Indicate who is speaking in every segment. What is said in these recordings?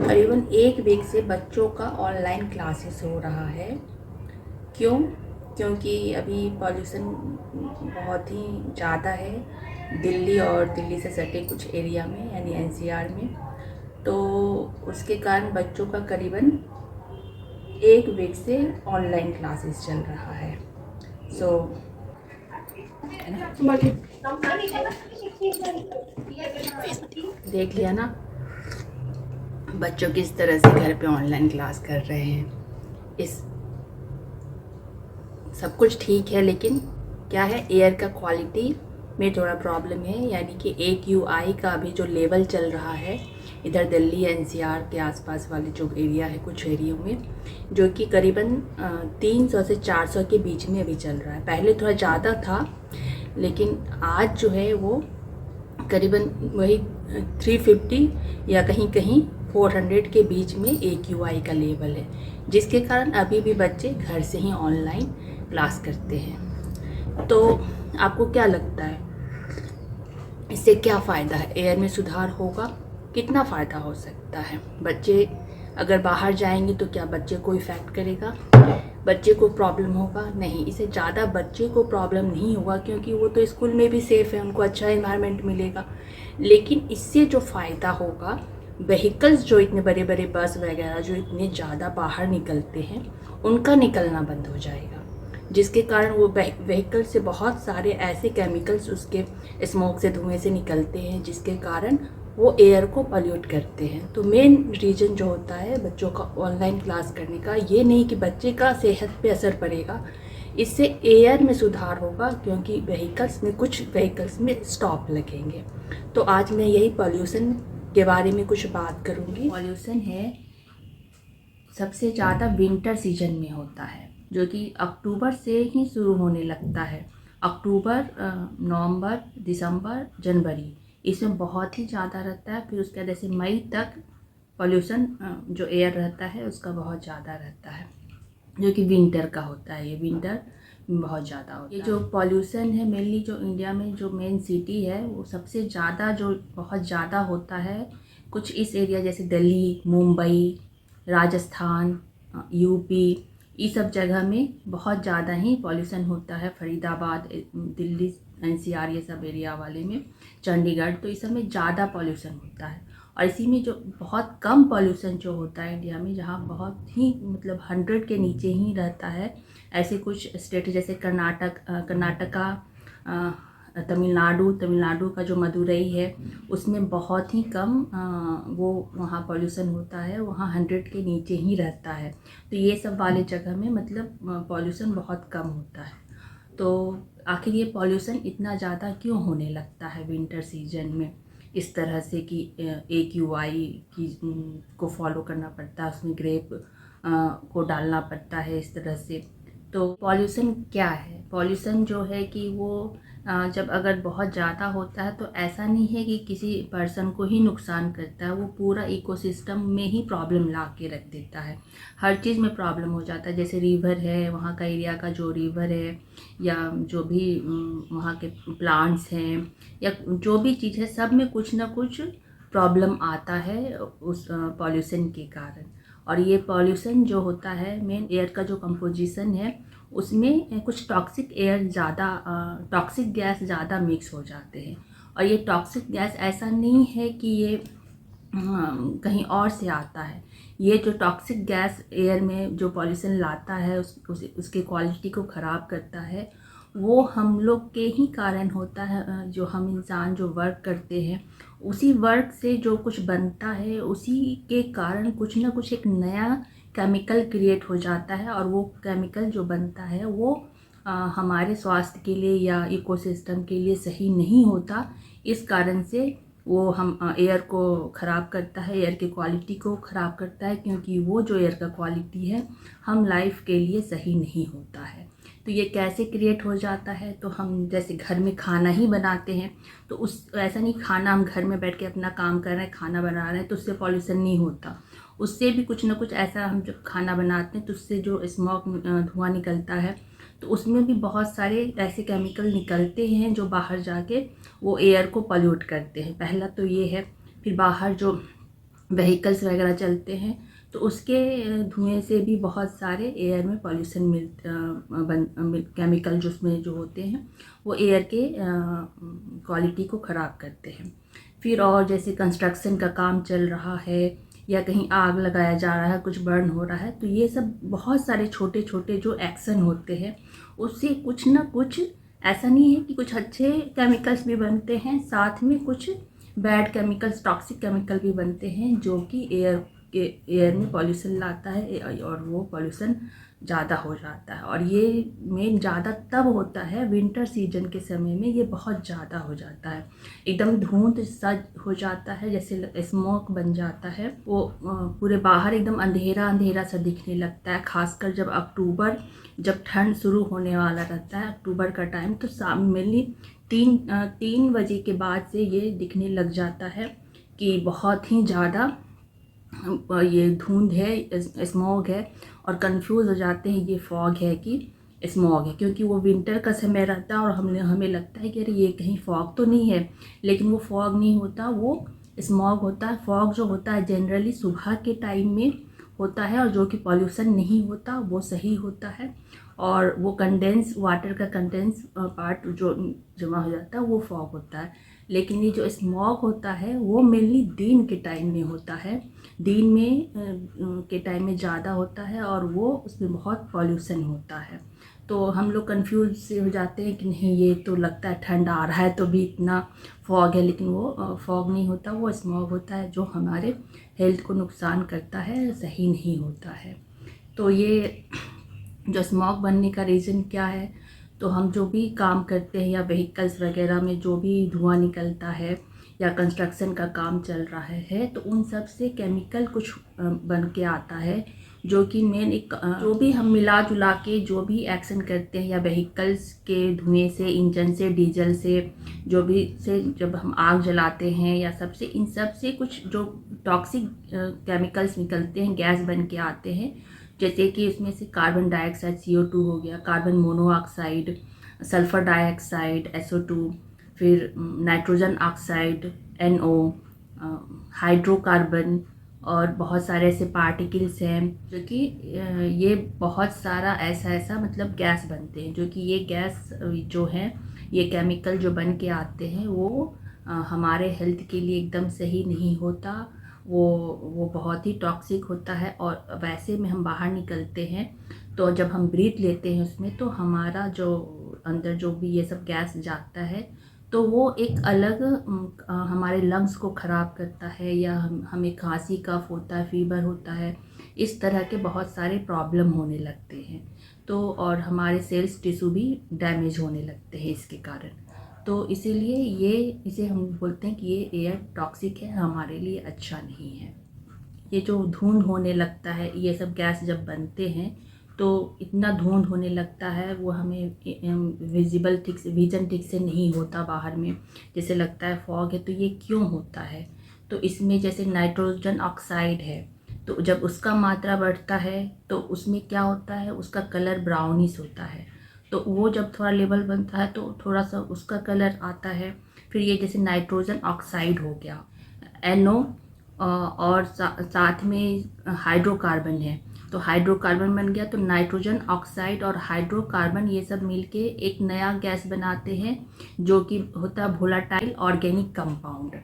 Speaker 1: करीबन एक वीक से बच्चों का ऑनलाइन क्लासेस हो रहा है। क्यों? क्योंकि अभी पॉल्यूशन बहुत ही ज़्यादा है दिल्ली और दिल्ली से सटे कुछ एरिया में, यानी एनसीआर में। तो उसके कारण बच्चों का करीबन एक वीक से ऑनलाइन क्लासेस चल रहा है। सो देख लिया ना, बच्चों किस तरह से घर पे ऑनलाइन क्लास कर रहे हैं। इस सब कुछ ठीक है, लेकिन क्या है, एयर का क्वालिटी में थोड़ा प्रॉब्लम है। यानी कि AQI का अभी जो लेवल चल रहा है इधर दिल्ली एनसीआर के आसपास वाले जो एरिया है, कुछ एरियो में, जो कि करीबन 300 से 400 के बीच में अभी चल रहा है। पहले थोड़ा ज़्यादा था, लेकिन आज जो है वो करीबन वही 350 या कहीं कहीं 400 के बीच में AQI का लेवल है, जिसके कारण अभी भी बच्चे घर से ही ऑनलाइन क्लास करते हैं। तो आपको क्या लगता है, इससे क्या फ़ायदा है? एयर में सुधार होगा? कितना फ़ायदा हो सकता है? बच्चे अगर बाहर जाएंगे तो क्या बच्चे को इफ़ेक्ट करेगा? बच्चे को प्रॉब्लम होगा? नहीं, इससे ज़्यादा बच्चे को प्रॉब्लम नहीं होगा, क्योंकि वो तो स्कूल में भी सेफ़ है, उनको अच्छा इन्वायरमेंट मिलेगा। लेकिन इससे जो फ़ायदा होगा, व्हीकल्स जो इतने बड़े बड़े बस वगैरह जो इतने ज़्यादा बाहर निकलते हैं, उनका निकलना बंद हो जाएगा, जिसके कारण वो व्हीकल से बहुत सारे ऐसे केमिकल्स उसके स्मोक से, धुएं से निकलते हैं, जिसके कारण वो एयर को पॉल्यूट करते हैं। तो मेन रीज़न जो होता है बच्चों का ऑनलाइन क्लास करने का, ये नहीं कि बच्चे का सेहत पे असर पड़ेगा, इससे एयर में सुधार होगा, क्योंकि कुछ व्हीकल्स में स्टॉप लगेंगे। तो आज मैं यही पॉल्यूशन के बारे में कुछ बात करूँगी। पॉल्यूशन है सबसे ज़्यादा विंटर सीजन में होता है, जो कि अक्टूबर से ही शुरू होने लगता है। अक्टूबर, नवंबर, दिसंबर, जनवरी, इसमें बहुत ही ज़्यादा रहता है। फिर उसके बाद जैसे मई तक पॉल्यूशन जो एयर रहता है उसका बहुत ज़्यादा रहता है, जो कि विंटर का होता है। ये विंटर बहुत ज़्यादा होता है। ये जो पॉल्यूशन है, मेनली जो इंडिया में जो मेन सिटी है, वो सबसे ज़्यादा जो बहुत ज़्यादा होता है कुछ इस एरिया जैसे दिल्ली, मुंबई, राजस्थान, यूपी, ये सब जगह में बहुत ज़्यादा ही पॉल्यूशन होता है। फरीदाबाद, दिल्ली एनसीआर, ये सब एरिया वाले में, चंडीगढ़, तो इस सब में ज़्यादा पॉल्यूशन होता है। और इसी में जो बहुत कम पॉल्यूशन जो होता है इंडिया में, जहाँ बहुत ही मतलब 100 के नीचे ही रहता है, ऐसे कुछ स्टेट जैसे कर्नाटका, तमिलनाडु का जो मदुरई है, उसमें बहुत ही कम वो वहाँ पॉल्यूशन होता है, वहाँ 100 के नीचे ही रहता है। तो ये सब वाले जगह में मतलब पॉल्यूशन बहुत कम होता है। तो आखिर ये पॉल्यूशन इतना ज़्यादा क्यों होने लगता है विंटर सीजन में, इस तरह से कि AQI की को फॉलो करना पड़ता है, उसमें ग्रेप को डालना पड़ता है इस तरह से। तो पॉल्यूशन क्या है? पॉल्यूशन जो है कि वो जब अगर बहुत ज़्यादा होता है तो ऐसा नहीं है कि किसी पर्सन को ही नुकसान करता है, वो पूरा इकोसिस्टम में ही प्रॉब्लम ला के रख देता है। हर चीज़ में प्रॉब्लम हो जाता है। जैसे रिवर है, वहाँ का एरिया का जो रिवर है, या जो भी वहाँ के प्लांट्स हैं, या जो भी चीज़ है, सब में कुछ ना कुछ प्रॉब्लम आता है उस पॉल्यूशन के कारण। और ये पॉल्यूशन जो होता है, मेन एयर का जो कंपोजिशन है, उसमें कुछ टॉक्सिक गैस ज़्यादा मिक्स हो जाते हैं। और ये टॉक्सिक गैस ऐसा नहीं है कि ये कहीं और से आता है। ये जो टॉक्सिक गैस एयर में जो पॉल्यूशन लाता है, उसके क्वालिटी को ख़राब करता है, वो हम लोग के ही कारण होता है। जो हम इंसान जो वर्क करते हैं, उसी वर्क से जो कुछ बनता है, उसी के कारण कुछ ना कुछ एक नया केमिकल क्रिएट हो जाता है। और वो केमिकल जो बनता है वो हमारे स्वास्थ्य के लिए या इकोसिस्टम के लिए सही नहीं होता। इस कारण से वो हम एयर को ख़राब करता है, एयर की क्वालिटी को ख़राब करता है, क्योंकि वो जो एयर का क्वालिटी है हम लाइफ के लिए सही नहीं होता है। तो ये कैसे क्रिएट हो जाता है? तो हम जैसे घर में खाना ही बनाते हैं, तो उस ऐसा नहीं, खाना हम घर में बैठ के अपना काम कर रहे हैं, खाना बना रहे हैं, तो उससे पॉल्यूशन नहीं होता। उससे भी कुछ ना कुछ ऐसा, हम जब खाना बनाते हैं तो उससे जो स्मोक, धुआं निकलता है, तो उसमें भी बहुत सारे ऐसे केमिकल निकलते हैं जो बाहर जाके वो एयर को पॉल्यूट करते हैं। पहला तो ये है। फिर बाहर जो व्हीकल्स वगैरह चलते हैं तो उसके धुएं से भी बहुत सारे एयर में पॉल्यूशन केमिकल जो उसमें जो होते हैं वो एयर के क्वालिटी को ख़राब करते हैं। फिर और जैसे कंस्ट्रक्शन का काम चल रहा है या कहीं आग लगाया जा रहा है, कुछ बर्न हो रहा है, तो ये सब बहुत सारे छोटे छोटे जो एक्शन होते हैं उससे कुछ ना कुछ, ऐसा नहीं है कि कुछ अच्छे केमिकल्स भी बनते हैं, साथ में कुछ बैड केमिकल्स, टॉक्सिक केमिकल भी बनते हैं जो कि एयर में पॉल्यूशन लाता है और वो पॉल्यूशन ज़्यादा हो जाता है। और ये मेन ज़्यादा तब होता है विंटर सीजन के समय में, ये बहुत ज़्यादा हो जाता है, एकदम धुंध सा हो जाता है, जैसे स्मोक बन जाता है, वो पूरे बाहर एकदम अंधेरा अंधेरा सा दिखने लगता है। खासकर जब अक्टूबर, जब ठंड शुरू होने वाला रहता है, अक्टूबर का टाइम, तो मेनली 3 बजे के बाद से ये दिखने लग जाता है कि बहुत ही ज़्यादा ये धुंध है, स्मॉग है, और कंफ्यूज हो जाते हैं ये फॉग है कि स्मॉग है, क्योंकि वो विंटर का समय रहता है और हमें लगता है कि अरे ये कहीं फॉग तो नहीं है, लेकिन वो फॉग नहीं होता, वो स्मॉग होता है। फॉग जो होता है जनरली सुबह के टाइम में होता है और जो कि पॉल्यूशन नहीं होता वो सही होता है, और वो कंडेंस वाटर का कंडेंस पार्ट जो जमा हो जाता है वो फॉग होता है। लेकिन ये जो स्मॉग होता है वो मेनली दिन के टाइम में होता है, दिन में के टाइम में ज़्यादा होता है और वो उसमें बहुत पॉल्यूशन होता है। तो हम लोग कंफ्यूज से हो जाते हैं कि नहीं ये तो लगता है ठंड आ रहा है तो भी इतना फॉग है, लेकिन वो फॉग नहीं होता, वो स्मॉग होता है जो हमारे हेल्थ को नुकसान करता है, सही नहीं होता है। तो ये जो स्मॉग बनने का रीज़न क्या है, तो हम जो भी काम करते हैं या व्हीकल्स वगैरह में जो भी धुआं निकलता है या कंस्ट्रक्शन का काम चल रहा है तो उन सब से केमिकल कुछ बन के आता है, जो कि मेन एक जो भी हम मिला जुला के जो भी एक्शन करते हैं या व्हीकल्स के धुएं से, इंजन से, डीजल से, जो भी से जब हम आग जलाते हैं या सबसे, इन सब से कुछ जो टॉक्सिक केमिकल्स निकलते हैं, गैस बन के आते हैं, जैसे कि इसमें से कार्बन डाइऑक्साइड CO2 हो गया, carbon monoxide, sulphur dioxide SO2, फिर नाइट्रोजन ऑक्साइड NO, हाइड्रोकार्बन, और बहुत सारे ऐसे पार्टिकल्स हैं जो कि ये बहुत सारा ऐसा मतलब गैस बनते हैं, जो कि ये गैस जो है, ये केमिकल जो बन के आते हैं वो हमारे हेल्थ के लिए एकदम सही नहीं होता, वो बहुत ही टॉक्सिक होता है। और वैसे में हम बाहर निकलते हैं तो जब हम ब्रीथ लेते हैं उसमें, तो हमारा जो अंदर जो भी ये सब गैस जाता है तो वो एक अलग हमारे लंग्स को ख़राब करता है, या हमें खांसी कफ होता है, फीवर होता है, इस तरह के बहुत सारे प्रॉब्लम होने लगते हैं। तो और हमारे सेल्स टिश्यू भी डैमेज होने लगते हैं इसके कारण। तो इसीलिए इसे हम बोलते हैं कि ये एयर टॉक्सिक है, हमारे लिए अच्छा नहीं है। ये जो धुंध होने लगता है, ये सब गैस जब बनते हैं तो इतना धुंध होने लगता है, वो हमें विज़न ठीक से नहीं होता बाहर में, जैसे लगता है फॉग है। तो ये क्यों होता है, तो इसमें जैसे नाइट्रोजन ऑक्साइड है, तो जब उसका मात्रा बढ़ता है तो उसमें क्या होता है, उसका कलर ब्राउनिश होता है, तो वो जब थोड़ा लेवल बनता है तो थोड़ा सा उसका कलर आता है। फिर ये जैसे नाइट्रोजन ऑक्साइड हो गया NO, और साथ में हाइड्रोकार्बन है, तो हाइड्रोकार्बन बन गया, तो नाइट्रोजन ऑक्साइड और हाइड्रोकार्बन ये सब मिलके एक नया गैस बनाते हैं जो कि होता है वोलेटाइल ऑर्गेनिक कंपाउंड।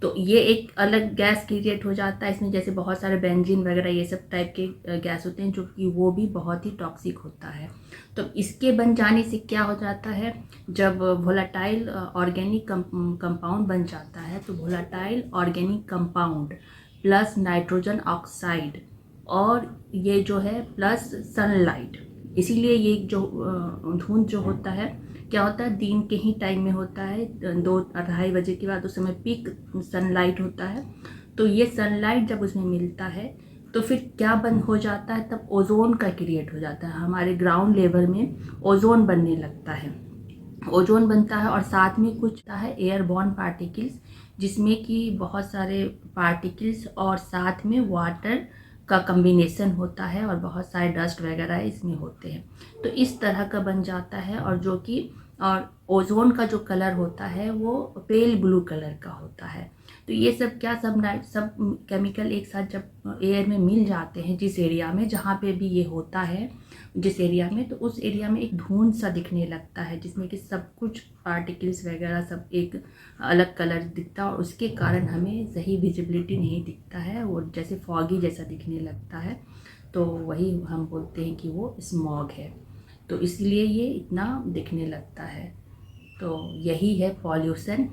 Speaker 1: तो ये एक अलग गैस क्रिएट हो जाता है इसमें, जैसे बहुत सारे बेंजीन वगैरह ये सब टाइप के गैस होते हैं जो कि वो भी बहुत ही टॉक्सिक होता है। तो इसके बन जाने से क्या हो जाता है, जब वोलेटाइल ऑर्गेनिक कंपाउंड बन जाता है तो volatile organic compound plus nitrogen oxide और ये जो है प्लस सनलाइट, इसीलिए ये जो धुंध जो होता है क्या होता है, दिन के ही टाइम में होता है, 2-2:30 बजे के बाद, उस समय पीक सनलाइट होता है। तो ये सनलाइट जब उसमें मिलता है तो फिर क्या बन हो जाता है, तब ओजोन का क्रिएट हो जाता है, हमारे ग्राउंड लेवल में ओजोन बनने लगता है, ओजोन बनता है। और साथ में कुछ है एयरबॉर्न पार्टिकल्स, जिसमें कि बहुत सारे पार्टिकल्स और साथ में वाटर का कम्बिनेशन होता है और बहुत सारे डस्ट वगैरह इसमें होते हैं, तो इस तरह का बन जाता है। और जो कि और ओजोन का जो कलर होता है वो पेल ब्लू कलर का होता है। तो ये सब क्या, सब केमिकल एक साथ जब एयर में मिल जाते हैं जिस एरिया में, जहाँ पे भी ये होता है जिस एरिया में, तो उस एरिया में एक धुंध सा दिखने लगता है, जिसमें कि सब कुछ पार्टिकल्स वगैरह सब एक अलग कलर दिखता है, और उसके कारण हमें सही विजिबिलिटी नहीं दिखता है, वो जैसे फॉगी जैसा दिखने लगता है। तो वही हम बोलते हैं कि वो स्मॉग है, तो इसलिए ये इतना दिखने लगता है। तो यही है पॉल्यूशन।